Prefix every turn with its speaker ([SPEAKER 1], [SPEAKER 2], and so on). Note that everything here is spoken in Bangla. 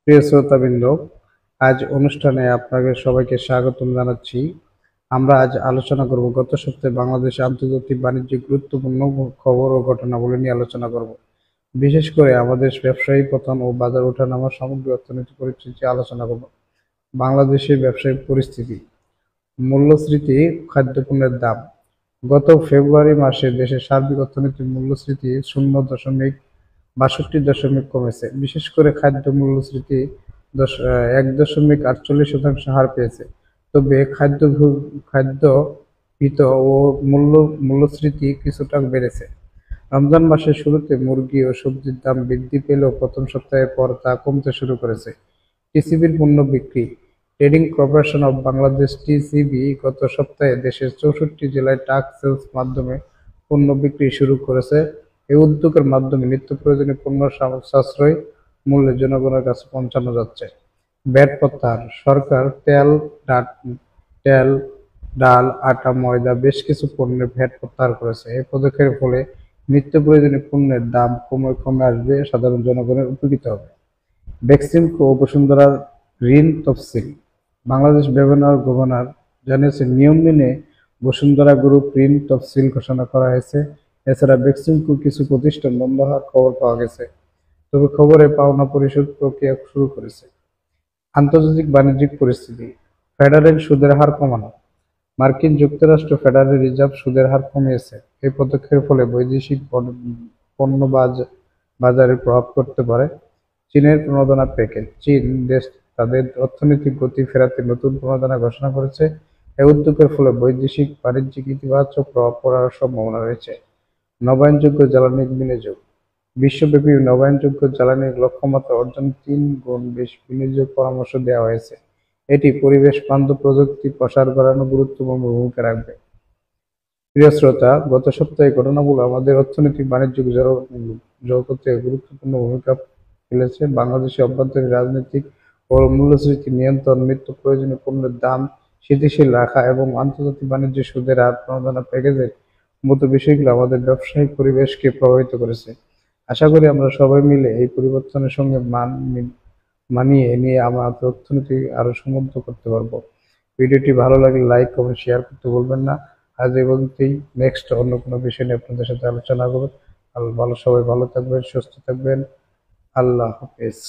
[SPEAKER 1] প্রিয় শ্রোতাবৃন্দ, আজ অনুষ্ঠানে আপনাদের সবাইকে স্বাগতম জানাচ্ছি। আমরা আজ আলোচনা করব গত সপ্তাহে বাংলাদেশে আন্তর্জাতিক বাণিজ্যিক গুরুত্বপূর্ণ খবর ও ঘটনাবলী নিয়ে আলোচনা করব। বিশেষ করে আমাদের ব্যবসায়ী পতন ও বাজার ওঠানামা সামগ্রিক অর্থনৈতিক পরিস্থিতি আলোচনা করব। বাংলাদেশের ব্যবসায়িক পরিস্থিতি, মূল্যস্ফীতি, খাদ্যপণ্যের দাম। গত ফেব্রুয়ারি মাসে দেশের সার্বিক অর্থনৈতিক মূল্যস্ফীতি 0.62% কমেছে। বিশেষ করে খাদ্য মূল্যস্ফীতি 1.48% হার পেয়েছে। তবে খাদ্যভীত ও মূল্যস্ফীতি কিছুটা বেড়েছে। রমজান মাসের শুরুতে মুরগি ও সবজির দাম বৃদ্ধি পেলেও প্রথম সপ্তাহের পর তা কমতে শুরু করেছে। টিসিবির পণ্য বিক্রি, trading corporation of Bangladesh TCB গত সপ্তাহে দেশের 64 জেলায় ট্রাক সেলস মাধ্যমে পণ্য বিক্রি শুরু করেছে। এই উদ্যোগের মাধ্যমে নিত্য প্রয়োজনীয় পণ্য সাশ্রয়ী মূল্যে জনগণের কাছে পৌঁছানো যাচ্ছে। ভ্যাট প্রত্যাহার, সরকার তেল, ডাল, আটা, ময়দা বেশ কিছু পণ্যের ভ্যাট প্রত্যাহার করেছে। এই পদক্ষেপের ফলে নিত্য প্রয়োজনীয় পণ্যের দাম কমে আসবে, সাধারণ জনগণের উপকৃত হবে। বেক্সিমকো ও বসুন্ধরার ঋণ তফসিল, বাংলাদেশ গভর্নর জানিয়েছেন নিয়ম মেনে বসুন্ধরা গ্রুপ ঋণ তফসিল ঘোষণা করা হয়েছে। এছাড়া বেক্সিমকো কিছু প্রতিষ্ঠান বন্ধ হওয়ার খবর পাওয়া গেছে, তবে খবরে পাওনা পরিশোধ প্রক্রিয়া শুরু করেছে। আন্তর্জাতিক বাণিজ্যিক পরিস্থিতি, ফেডারেল সুদের হার কমানো, মার্কিন যুক্তরাষ্ট্র ফেডারেল রিজার্ভ সুদের হার কমিয়েছে। এই পদক্ষেপের ফলে বৈদেশিক পণ্য বাজারে প্রভাব পড়তে পারে। চীনের প্রণোদনা প্যাকেজ, চীন দেশ তাদের অর্থনৈতিক গতি ফেরাতে নতুন প্রণোদনা ঘোষণা করেছে। এই উদ্যোগের ফলে বৈদেশিক বাণিজ্যিক ইতিবাচক প্রভাব পড়ার সম্ভাবনা রয়েছে। নবায়নযোগ্য জ্বালানি বিনিয়োগ, বিশ্বব্যাপী নবায়নযোগ্য জ্বালানির লক্ষ্যমাত্রা অর্জন 3 গুণ বেশি বিনিয়োগ পরামর্শ দেওয়া হয়েছে। এটি পরিবেশ বান্ধব প্রযুক্তি প্রসার বাড়ানো গুরুত্বপূর্ণ ভূমিকা রাখবে। প্রিয় শ্রোতা, গত সপ্তাহে ঘটনাগুলো আমাদের অর্থনৈতিক বাণিজ্যিক জগতে গুরুত্বপূর্ণ ভূমিকা ফেলেছে। বাংলাদেশের অভ্যন্তরীণ রাজনৈতিক ও মূল্যস্ফীতি নিয়ন্ত্রণ, নিত্য প্রয়োজনীয় পণ্যের দাম স্থিতিশীল রাখা এবং আন্তর্জাতিক বাণিজ্য সুদের হার প্রণোদনা প্যাকেজের মতো বিষয়গুলো আমাদের ব্যবসায়িক পরিবেশকে প্রভাবিত করেছে। আশা করি আমরা সবাই মিলে এই পরিবর্তনের সঙ্গে মানিয়ে নিয়ে আমাদের অর্থনীতি আরো সমৃদ্ধ করতে পারবো। ভিডিওটি ভালো লাগলে লাইক, কমেন্ট, শেয়ার করতে ভুলবেন না। আজ এই পর্যন্তই। নেক্সট অন্য কোনো বিষয় নিয়ে আপনাদের সাথে আলোচনা করব। সবাই ভালো থাকবেন, সুস্থ থাকবেন। আল্লাহ হাফেজ।